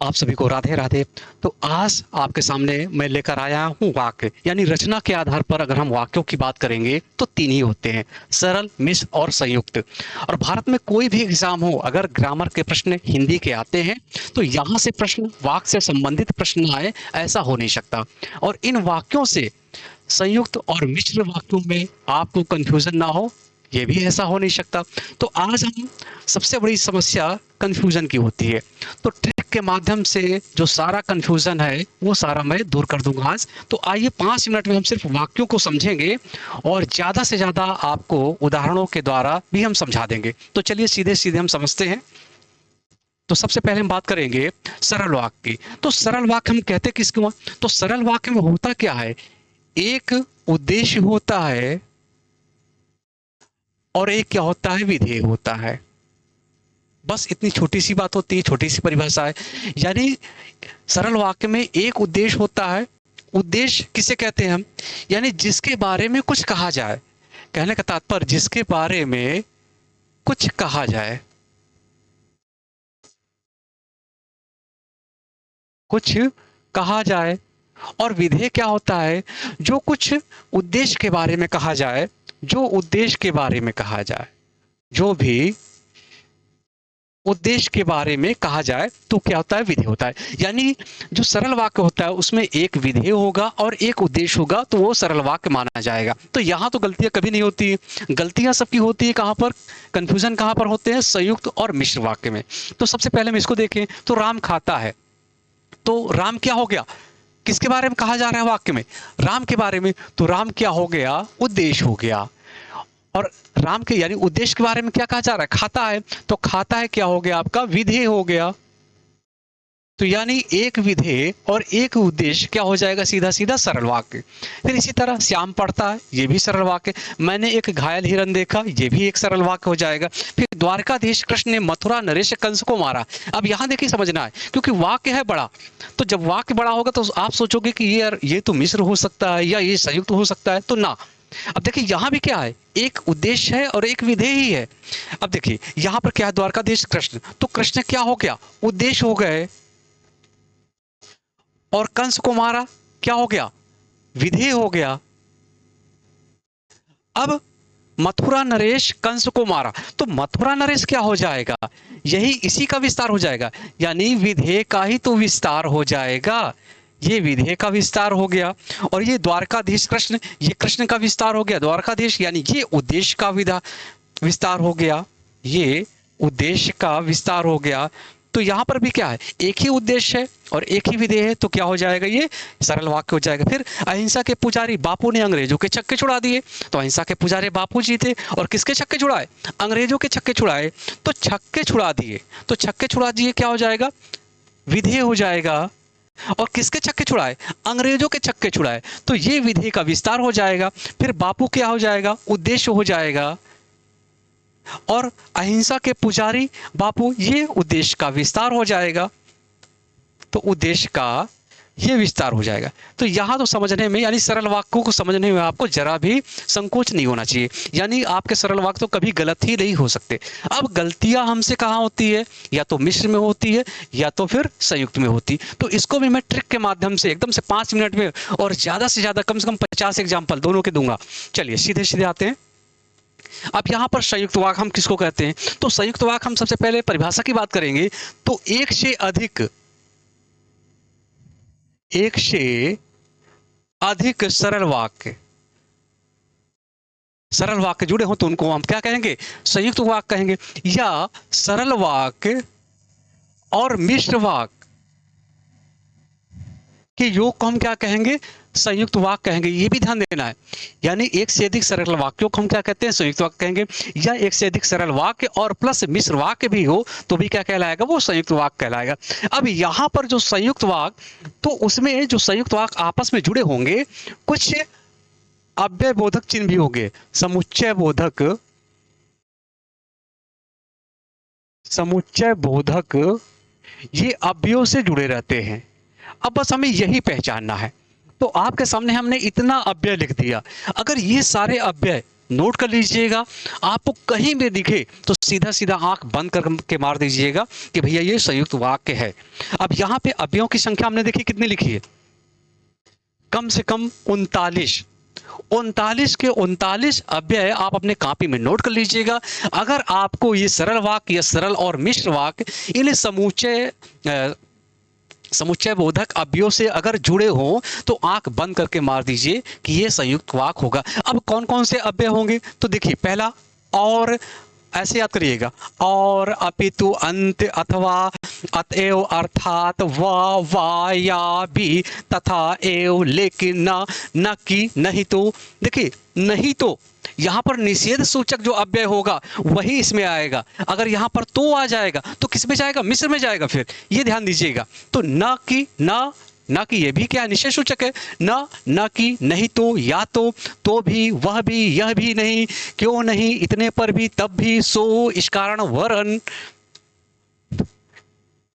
आप सभी को राधे राधे। तो आज आपके सामने मैं लेकर आया हूँ वाक्य, यानी रचना के आधार पर अगर हम वाक्यों की बात करेंगे तो तीन ही होते हैं, सरल, मिश्र और संयुक्त। और भारत में कोई भी एग्जाम हो, अगर ग्रामर के प्रश्न हिंदी के आते हैं तो यहाँ से प्रश्न वाक्य से संबंधित प्रश्न आए, ऐसा हो नहीं सकता। और इन वाक्यों से संयुक्त और मिश्र वाक्यों में आपको कंफ्यूजन ना हो, ये भी ऐसा हो नहीं सकता। तो आज हम सबसे बड़ी समस्या कंफ्यूजन की होती है, तो ट्रिक के माध्यम से जो सारा कंफ्यूजन है वो सारा मैं दूर कर दूंगा आज। तो आइए 5 मिनट में हम सिर्फ वाक्यों को समझेंगे और ज़्यादा से ज़्यादा आपको उदाहरणों के द्वारा भी हम समझा देंगे। तो चलिए सीधे सीधे हम समझते हैं। तो सबसे पहले हम बात करेंगे सरल वाक्य की। तो सरल वाक्य हम कहते किसको? तो सरल वाक्य में होता क्या है, एक उद्देश्य होता है और एक क्या होता है, विधेय होता है। बस इतनी छोटी सी बात होती है, छोटी सी परिभाषा है। यानी सरल वाक्य में एक उद्देश्य होता है। उद्देश्य किसे कहते हैं हम? यानी जिसके बारे में कुछ कहा जाए, कहने का तात्पर्य जिसके बारे में कुछ कहा जाए, कुछ कहा जाए। और विधेय क्या होता है? जो कुछ उद्देश्य के बारे में कहा जाए, जो उद्देश्य के बारे में कहा जाए, जो भी उद्देश्य के बारे में कहा जाए तो क्या होता है, विधेय होता है। यानी जो सरल वाक्य होता है उसमें एक विधेय होगा और एक उद्देश्य होगा, तो वो सरल वाक्य माना जाएगा। तो यहाँ तो गलतियां कभी नहीं होती है। गलतियां सबकी होती है कहाँ पर, कंफ्यूजन कहाँ पर होते हैं, संयुक्त और मिश्र वाक्य में। तो सबसे पहले हम इसको देखें, तो राम खाता है। तो राम क्या हो गया, किसके बारे में कहा जा रहा है वाक्य में? राम के बारे में। तो राम क्या हो गया, उद्देश्य हो गया। और राम के यानी उद्देश्य के बारे में क्या कहा जा रहा है, खाता है। तो खाता है क्या हो गया आपका, विधेय हो गया। तो यानी एक विधेय और एक उद्देश्य क्या हो जाएगा, सीधा सीधा सरल वाक्य। फिर इसी तरह श्याम पढ़ता है, ये भी सरल वाक्य। मैंने एक घायल हिरन देखा, ये भी एक सरल वाक्य हो जाएगा। फिर द्वारकाधीश कृष्ण ने मथुरा नरेश कंस को मारा। अब यहाँ देखिए समझना है, क्योंकि वाक्य है बड़ा। तो जब वाक्य बड़ा होगा तो आप सोचोगे कि ये यार ये तो मिश्र हो सकता है या ये संयुक्त हो सकता है, तो ना। अब देखिए यहां भी क्या है, एक उद्देश्य है और एक विधेय ही है। अब देखिए यहां पर क्या है, द्वारकाधीश कृष्ण, तो कृष्ण क्या हो गया, उद्देश्य हो गए। और कंस को मारा, क्या हो गया, विधेय हो गया। अब मथुरा नरेश कंस को मारा, तो मथुरा नरेश क्या हो जाएगा, यही इसी का विस्तार हो जाएगा। यानी विधेय का ही तो विस्तार हो जाएगा, ये विधेय का विस्तार हो गया। और ये द्वारकाधीश कृष्ण, ये कृष्ण का विस्तार हो गया, द्वारकाधीश यानी ये उद्देश्य का विस्तार हो गया, ये उद्देश्य का विस्तार हो गया। तो यहां पर भी क्या है, एक ही उद्देश्य है और एक ही विधेय है, तो क्या हो जाएगा, ये सरल वाक्य हो जाएगा। फिर अहिंसा के पुजारी बापू ने अंग्रेजों के छक्के छुड़ा दिए। तो अहिंसा के पुजारी बापू जी थे और किसके छक्के छुड़ाए, अंग्रेजों के छक्के छुड़ाए। तो छक्के छुड़ा दिए, तो छक्के छुड़ा दिए क्या हो जाएगा, विधेय हो जाएगा। और किसके छक्के छुड़ाए, अंग्रेजों के छक्के छुड़ाए, तो ये विधेय का विस्तार हो जाएगा। फिर बापू क्या हो जाएगा, उद्देश्य हो जाएगा। और अहिंसा के पुजारी बापू, ये उद्देश्य का विस्तार हो जाएगा। तो उद्देश्य का ये विस्तार हो जाएगा। तो यहां तो समझने में, यानी सरल वाक्यों को समझने में आपको जरा भी संकोच नहीं होना चाहिए। यानी आपके सरल वाक्य तो कभी गलत ही नहीं हो सकते। अब गलतियां हमसे कहां होती है, या तो मिश्र में होती है या तो फिर संयुक्त में होती। तो इसको भी मैं ट्रिक के माध्यम से एकदम से 5 मिनट में और ज्यादा से ज्यादा कम से कम 50 एग्जाम्पल दोनों के दूंगा। चलिए सीधे सीधे आते हैं। अब यहां पर संयुक्त वाक्य हम किसको कहते हैं? तो संयुक्त वाक्य हम सबसे पहले परिभाषा की बात करेंगे। तो एक से अधिक सरल वाक्य, सरल वाक्य जुड़े हो तो उनको हम क्या कहेंगे, संयुक्त वाक्य कहेंगे। या सरल वाक्य और मिश्र वाक्य के योग को हम क्या कहेंगे, संयुक्त वाक्य कहेंगे। ये भी ध्यान देना है। यानी एक से अधिक सरल वाक्यों को हम क्या कहते हैं, संयुक्त वाक्य कहेंगे। या एक से अधिक सरल वाक्य और प्लस मिश्र वाक्य भी हो तो भी क्या कहलाएगा, वो संयुक्त वाक्य कहलाएगा। अब यहां पर जो संयुक्त वाक्य, तो उसमें जो संयुक्त वाक्य आपस में जुड़े होंगे, कुछ अव्यय बोधक चिन्ह भी होंगे। समुच्चय बोधक ये अव्ययों से जुड़े रहते हैं। अब बस हमें यही पहचानना है। तो आपके सामने हमने इतना अव्यय लिख दिया। अगर ये सारे अव्यय नोट कर लीजिएगा। आपको कहीं भी दिखे तो सीधा सीधा आंख बंद करके मार दीजिएगा कि भैया ये संयुक्त वाक्य है। अब यहाँ पे अव्ययों की संख्या हमने देखी कितनी लिखी है, कम से कम 39। 39 के 39 अव्यय आप अपने कॉपी में नोट कर लीजिएगा। अगर आपको ये सरल वाक्य या सरल और मिश्र वाक्य इन समुच्चय बोधक अव्ययों से अगर जुड़े हों तो आंख बंद करके मार दीजिए कि ये संयुक्त वाक्य होगा। अब कौन कौन से अव्यय होंगे, तो देखिए पहला और, ऐसे याद करिएगा, और, अपितु, अंत, अथवा, अतएव, अर्थात, वा, या, भी, तथा, एव, लेकिन, न कि, नहीं तो। देखिए नहीं तो यहां पर निषेध सूचक जो अव्यय होगा वही इसमें आएगा। अगर यहां पर तो आ जाएगा तो किस में जाएगा, मिश्र में जाएगा। फिर ये ध्यान दीजिएगा। तो न कि, ना कि ये भी क्या है, निषेध सूचक है। ना कि, नहीं तो, या तो भी, वह भी, यह भी नहीं, क्यों नहीं, इतने पर भी, तब भी, सो, इस कारण, वरन,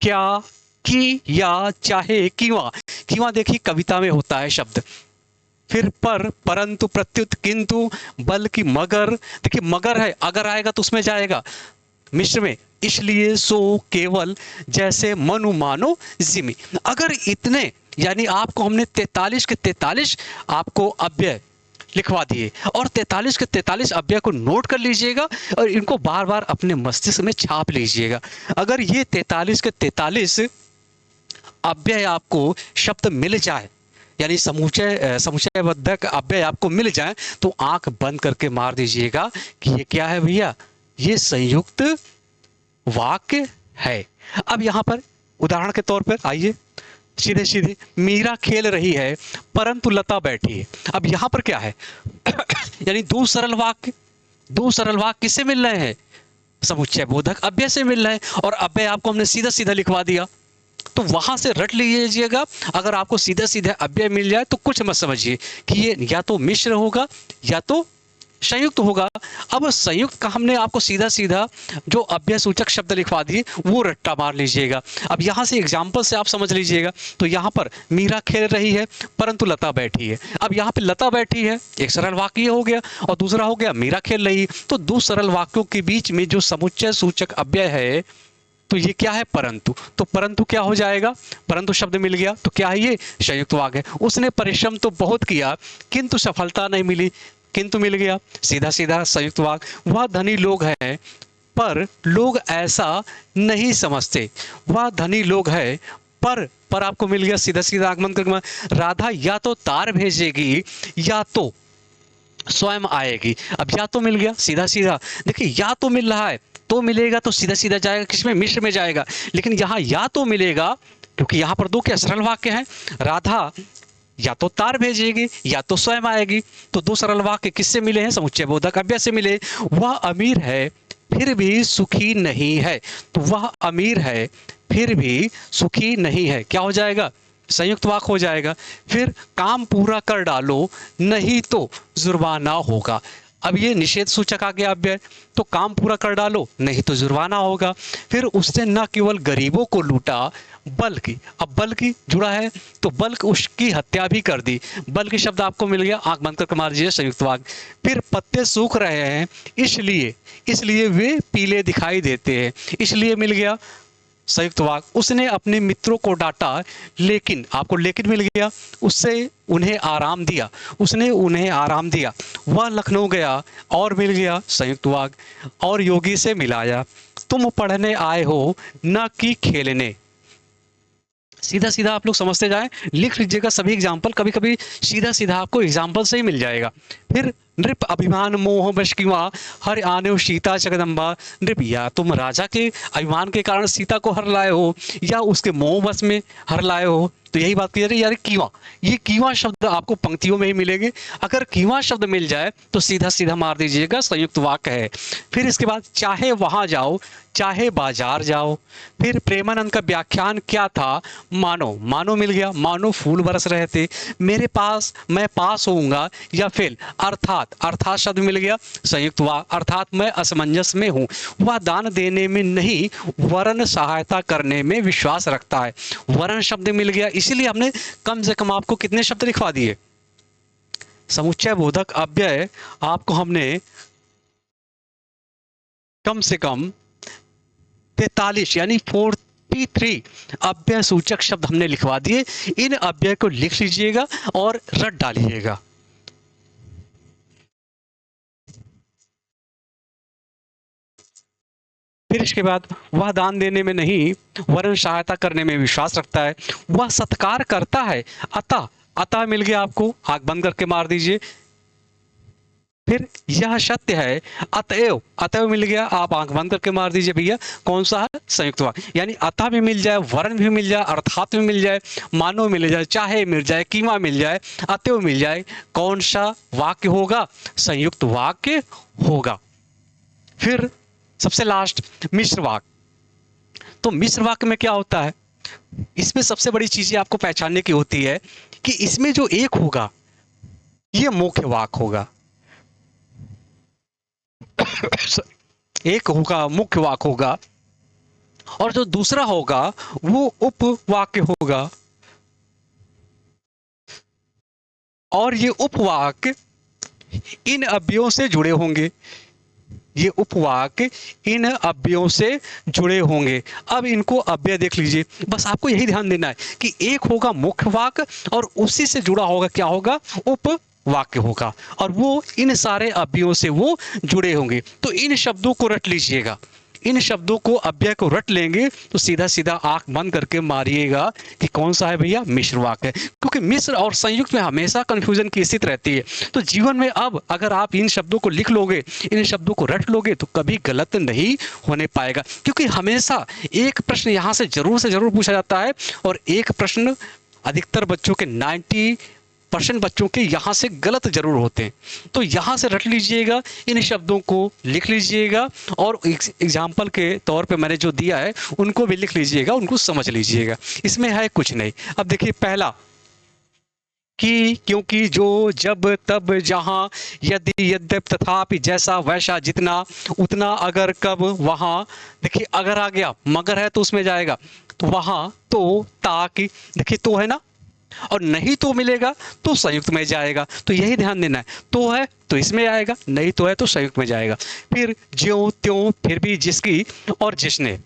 क्या, कि, या, चाहे, कीवा देखिए कविता में होता है शब्द। फिर पर, परंतु, प्रत्युत, किंतु, बल्कि, मगर, देखिए मगर है, अगर आएगा तो उसमें जाएगा मिश्र में। इसलिए, सो, केवल, जैसे, मनु, मानो, जिमी। अगर इतने, यानी आपको हमने 43 के 43 आपको अव्यय लिखवा दिए, और 43 के 43 अव्यय को नोट कर लीजिएगा और इनको बार बार अपने मस्तिष्क में छाप लीजिएगा। अगर ये 43 के 43 अव्यय आपको शब्द मिल जाए, यानी समुच्चयबद्धक अव्यय आपको मिल जाए, तो आंख बंद करके मार दीजिएगा कि ये क्या है भैया, ये संयुक्त वाक्य है। अब यहां पर उदाहरण के तौर पर आइए, सीधे सीधे, मीरा खेल रही है परंतु लता बैठी है। अब यहां पर क्या है यानी दो सरल वाक्य किससे मिल रहे हैं, समुच्चय बोधक अव्यय से मिल रहे हैं, और अव्यय आपको हमने सीधा सीधा लिखवा दिया। तो वहां से रट लीजिएगा। अगर आपको सीधा सीधा अव्यय मिल जाए तो कुछ मत समझिए कि ये या तो मिश्र होगा या तो संयुक्त होगा। अब संयुक्त का हमने आपको सीधा सीधा जो अव्यय सूचक शब्द लिखवा दिए वो रट्टा मार लीजिएगा। अब यहां से एग्जाम्पल से आप समझ लीजिएगा। तो यहां पर मीरा खेल रही है परंतु लता बैठी है। अब यहां पे लता बैठी है एक सरल वाक्य हो गया, और दूसरा हो गया मीरा खेल रही है। तो दो सरल वाक्यों के बीच में जो समुच्चय सूचक अव्यय है तो ये क्या है, परंतु। तो परंतु क्या हो जाएगा, परंतु शब्द मिल गया तो क्या है, ये संयुक्त वाक्य है। उसने परिश्रम तो बहुत किया किंतु सफलता नहीं मिली, किंतु मिल गया, सीधा सीधा संयुक्त वाक्य। वह धनी लोग हैं पर लोग ऐसा नहीं समझते, वह धनी लोग है पर आपको मिल गया, सीधा सीधा आगमन करके, राधा या तो तार भेजेगी या तो स्वयं आएगी। अब या तो मिल गया, सीधा सीधा देखिए, या तो मिल रहा है तो मिलेगा तो सीधा सीधा जाएगा किसमें, मिश्र में जाएगा। लेकिन यहां या तो मिलेगा क्योंकि यहां पर दो क्या सरल वाक्य हैं, राधा या तो तार भेजेगी या तो स्वयं आएगी। तो दो सरल वाक्य किससे मिले हैं, समुच्चय बोधक अव्यय से मिले। वह अमीर है फिर भी सुखी नहीं है, तो वह अमीर है फिर भी सुखी नहीं है, क्या हो जाएगा, संयुक्त वाक्य हो जाएगा। फिर काम पूरा कर डालो नहीं तो जुर्माना होगा। अब ये निषेध सूचक आ गया अव्यय, तो काम पूरा कर डालो नहीं तो जुर्माना होगा। फिर उसने न केवल गरीबों को लूटा बल्कि, अब बल्कि जुड़ा है तो बल्कि उसकी हत्या भी कर दी। बल्कि शब्द आपको मिल गया, आंख बंद करके मार दीजिए, संयुक्त वाक्य। फिर पत्ते सूख रहे हैं इसलिए वे पीले दिखाई देते हैं, इसलिए मिल गया संयुक्त वाक्य। उसने अपने मित्रों को डांटा लेकिन, आपको लेकिन मिल गया, उससे उन्हें आराम दिया, उसने उन्हें आराम दिया। वह लखनऊ गया और मिल गया संयुक्त वाक्य। और योगी से मिलाया, तुम पढ़ने आए हो न कि खेलने। सीधा सीधा आप लोग समझते जाएं, लिख लीजिएगा सभी एग्जाम्पल, कभी कभी सीधा सीधा आपको एग्जाम्पल से ही मिल जाएगा। फिर नृप अभिमान मोह वश किंवा हर आने सीता जगदम्बा। नृप, या तुम राजा के अभिमान के कारण सीता को हर लाए हो या उसके मोह वश में हर लाए हो। तो यही बात की जा रही है यार, कीवा, ये कीवा शब्द आपको पंक्तियों में ही मिलेंगे। अगर कीवा शब्द मिल जाए तो सीधा सीधा मार दीजिएगा संयुक्त वाक्य है। फिर इसके बाद चाहे वहां जाओ चाहे बाजार जाओ। फिर प्रेमानंद का व्याख्यान क्या था, मानो मिल गया, मानो फूल बरस रहे थे, मेरे पास मैं पास होऊंगा या फिर अर्थात शब्द मिल गया संयुक्त वाक्य, अर्थात मैं असमंजस में हूं। वह दान देने में नहीं वरन सहायता करने में विश्वास रखता है। वरन शब्द मिल गया, इसीलिए हमने कम से कम आपको कितने शब्द लिखवा दिए, समुच्चय बोधक अव्यय आपको हमने कम से कम 43 यानी 43 अव्यय सूचक शब्द हमने लिखवा दिए। इन अव्यय को लिख लीजिएगा और रट डालिएगा। फिर इसके बाद, वह दान देने में नहीं वरन सहायता करने में विश्वास रखता है, वह सत्कार करता है। अतः, अतः मिल गया आपको, आंख बंद करके मार दीजिए। फिर यह सत्य है, अतएव, अतएव मिल गया, आप आंख बंद करके मार दीजिए भैया। कौन सा है? संयुक्त वाक्य। यानी अतः भी मिल जाए, वरन भी मिल जाए, अर्थात भी मिल जाए, मानो मिल जाए, चाहे मिल जाए, कीमा मिल जाए, अतएव मिल जाए, कौन सा वाक्य होगा? संयुक्त वाक्य होगा। फिर सबसे लास्ट मिश्र वाक्य। तो मिश्र वाक्य में क्या होता है? इसमें सबसे बड़ी चीजें आपको पहचानने की होती है कि इसमें जो एक होगा ये मुख्य वाक्य होगा, एक होगा मुख्य वाक्य होगा, और जो दूसरा होगा वो उपवाक्य होगा। और ये उपवाक्य इन अव्ययों से जुड़े होंगे, ये उपवाक्य इन अव्ययों से जुड़े होंगे। अब इनको अव्यय देख लीजिए, बस आपको यही ध्यान देना है कि एक होगा मुख्य वाक्य और उसी से जुड़ा होगा क्या होगा? उपवाक्य होगा, और वो इन सारे अव्ययों से वो जुड़े होंगे। तो इन शब्दों को रट लीजिएगा, इन शब्दों को अव्यय को रट लेंगे तो सीधा सीधा आंख बंद करके मारिएगा कि कौन सा है भैया? मिश्र वाक्य है। क्योंकि मिश्र और संयुक्त में हमेशा कंफ्यूजन की स्थिति रहती है। तो जीवन में अब अगर आप इन शब्दों को लिख लोगे, इन शब्दों को रट लोगे तो कभी गलत नहीं होने पाएगा। क्योंकि हमेशा एक प्रश्न यहाँ से जरूर पूछा जाता है, और एक प्रश्न अधिकतर बच्चों के 90% बच्चों के यहाँ से गलत जरूर होते हैं। तो यहाँ से रट लीजिएगा, इन शब्दों को लिख लीजिएगा, और एग्जाम्पल के तौर पे मैंने जो दिया है उनको भी लिख लीजिएगा, उनको समझ लीजिएगा। इसमें है कुछ नहीं। अब देखिए पहला कि, क्योंकि, जो, जब, तब, जहाँ, यदि, यद्यप, तथापि, जैसा, वैसा, जितना, उतना, अगर, कब, वहाँ। देखिए अगर आ गया, मगर है तो उसमें जाएगा, तो वहाँ, तो, ताकि, देखिए तो है ना, और नहीं तो मिलेगा तो संयुक्त में जाएगा। तो यही ध्यान देना है, तो है तो इसमें आएगा, नहीं तो है तो संयुक्त में जाएगा। फिर ज्यों त्यों, फिर भी, जिसकी और जिसने।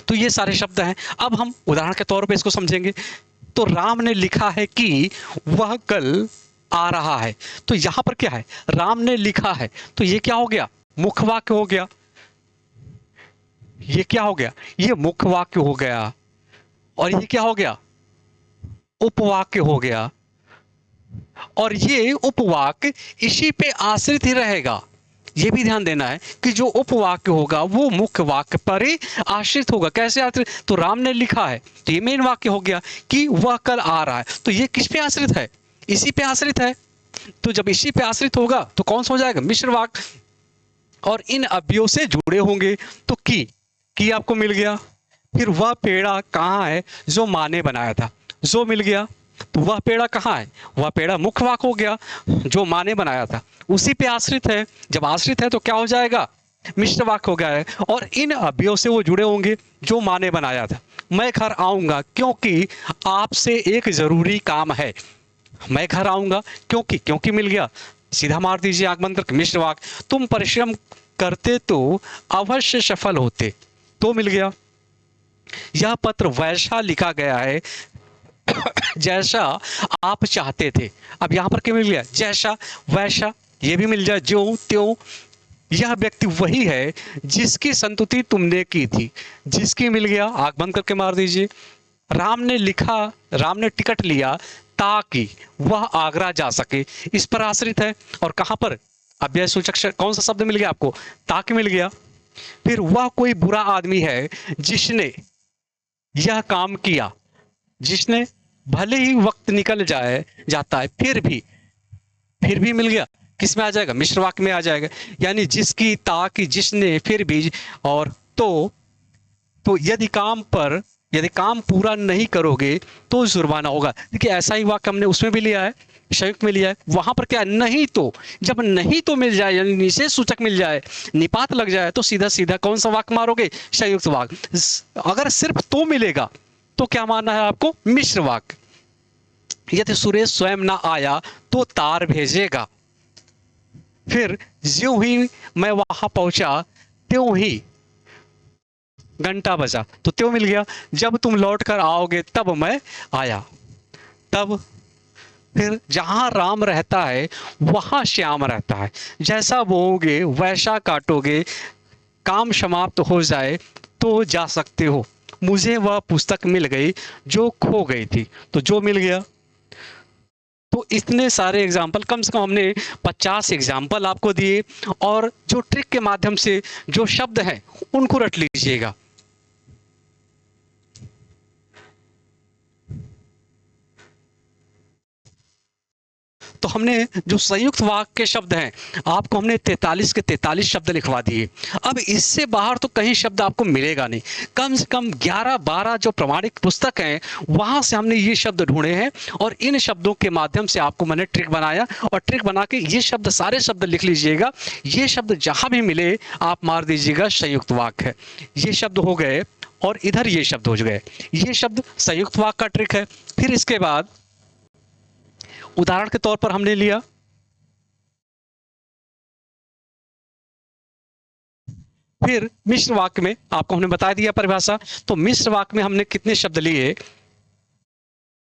तो ये सारे शब्द हैं। अब हम उदाहरण के तौर पे इसको समझेंगे। तो राम ने लिखा है कि वह कल आ रहा है। तो यहां पर क्या है? राम ने लिखा है, तो ये क्या हो गया? मुख्य वाक्य हो गया। ये क्या हो गया? ये मुख्य वाक्य हो गया। और ये क्या हो गया? उपवाक्य हो गया। और ये उपवाक्य इसी पे आश्रित ही रहेगा। ये भी ध्यान देना है कि जो उपवाक्य होगा वो मुख्य वाक्य पर ही आश्रित होगा। कैसे आश्रित? तो राम ने लिखा है, तो ये मेन वाक्य हो गया कि वह कल आ रहा है। तो ये किस पे आश्रित है? इसी पे आश्रित है। तो जब इसी पे आश्रित होगा तो कौन सा हो जाएगा? मिश्र वाक्य। और इन अव्ययों से जुड़े होंगे। तो की आपको मिल गया। फिर वह पेड़ा कहाँ है जो माँ ने बनाया था? जो मिल गया। तो वह पेड़ा कहाँ है? वह पेड़ा मुख्य वाक्य हो गया, जो माँ ने बनाया था, उसी पे आश्रित है। जब आश्रित है तो क्या हो जाएगा? मिश्र वाक्य हो गया है। और इन अव्ययों से वो जुड़े होंगे जो माँ ने बनाया था। मैं घर आऊंगा क्योंकि आपसे एक जरूरी काम है। मैं घर आऊंगा क्योंकि, क्योंकि मिल गया, सीधा मार दीजिए आंख बंद करके, मिश्र वाक्य। तुम परिश्रम करते तो अवश्य सफल होते, तो मिल गया। यह पत्र वैसा लिखा गया है जैसा आप चाहते थे। अब यहां पर क्या मिल गया? जैसा, वैसा, ये भी मिल जाए, ज्यों त्यों। यह व्यक्ति वही है जिसकी संतुति तुमने की थी। जिसकी मिल गया, आंख बंद करके मार दीजिए। राम ने लिखा, राम ने टिकट लिया ताकि वह आगरा जा सके, इस पर आश्रित है। और कहां पर? अव्यय सूचक कौन सा शब्द मिल गया आपको? ताकि मिल गया। फिर वह कोई बुरा आदमी है जिसने यह काम किया। जिसने, भले ही वक्त निकल जाता है, फिर भी मिल गया। किस में आ जाएगा? मिश्र वाक्य में आ जाएगा। यानी जिसकी, ताकि, जिसने, फिर भी, और तो यदि काम पूरा नहीं करोगे तो जुर्माना होगा। देखिए ऐसा ही वाक्य हमने उसमें भी लिया है, संयुक्त में लिया है। वहां पर क्या है? नहीं तो। जब नहीं तो मिल जाए, यानी निषेध सूचक मिल जाए, निपात लग जाए, तो सीधा सीधा कौन सा वाक्य मारोगे? संयुक्त वाक्य। अगर सिर्फ तो मिलेगा तो क्या मानना है आपको? मिश्र वाक्य। यदि सुरेश स्वयं ना आया तो तार भेजेगा। फिर ज्यों ही मैं वहां पहुंचा त्यों ही घंटा बजा, तो त्यों मिल गया। जब तुम लौट कर आओगे तब मैं आया। तब फिर जहां राम रहता है वहां श्याम रहता है। जैसा बोओगे वैसा काटोगे, काम समाप्त हो जाए तो जा सकते हो। मुझे वह पुस्तक मिल गई जो खो गई थी, तो जो मिल गया। तो इतने सारे एग्जाम्पल, कम से कम हमने 50 एग्जाम्पल आपको दिए, और जो ट्रिक के माध्यम से जो शब्द हैं उनको रट लीजिएगा। तो हमने जो संयुक्त वाक्य के शब्द हैं आपको हमने 43 के 43 शब्द लिखवा दिए। अब इससे बाहर तो कहीं शब्द आपको मिलेगा नहीं। कम से कम 11-12 जो प्रमाणिक पुस्तक हैं वहां से हमने ये शब्द ढूंढे हैं, और इन शब्दों के माध्यम से आपको मैंने ट्रिक बनाया, और ट्रिक बना के ये शब्द, सारे शब्द लिख लीजिएगा। ये शब्द जहां भी मिले आप मार दीजिएगा संयुक्त वाक्य है। ये शब्द हो गए, और इधर ये शब्द हो गए। ये शब्द संयुक्त वाक्य का ट्रिक है। फिर इसके बाद उदाहरण के तौर पर हमने लिया, फिर मिश्र वाक्य में आपको हमने बता दिया परिभाषा। तो मिश्र वाक्य में हमने कितने शब्द लिए?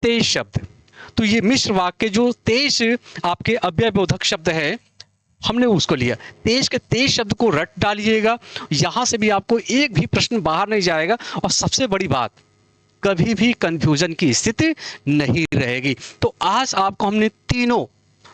23 शब्द। तो ये मिश्र वाक्य जो 23 आपके अव्ययबोधक शब्द है हमने उसको लिया। 23 के 23 शब्द को रट डालिएगा, यहां से भी आपको एक भी प्रश्न बाहर नहीं जाएगा। और सबसे बड़ी बात, कभी भी कंफ्यूजन की स्थिति नहीं रहेगी। तो आज आपको हमने तीनों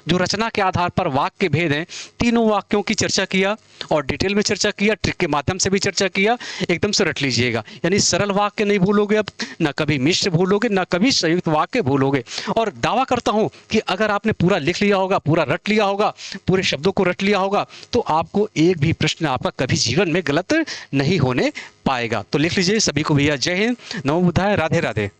जो रचना के आधार पर वाक्य के भेद हैं, तीनों वाक्यों की चर्चा किया, और डिटेल में चर्चा किया, ट्रिक के माध्यम से भी चर्चा किया। एकदम से रट लीजिएगा, यानी सरल वाक्य नहीं भूलोगे, अब ना कभी मिश्र भूलोगे, ना कभी संयुक्त वाक्य भूलोगे। और दावा करता हूं कि अगर आपने पूरा लिख लिया होगा, पूरा रट लिया होगा, पूरे शब्दों को रट लिया होगा, तो आपको एक भी प्रश्न आपका कभी जीवन में गलत नहीं होने पाएगा। तो लिख लीजिए। सभी को भैया जय हिंद, नमो बुद्धाय, राधे राधे।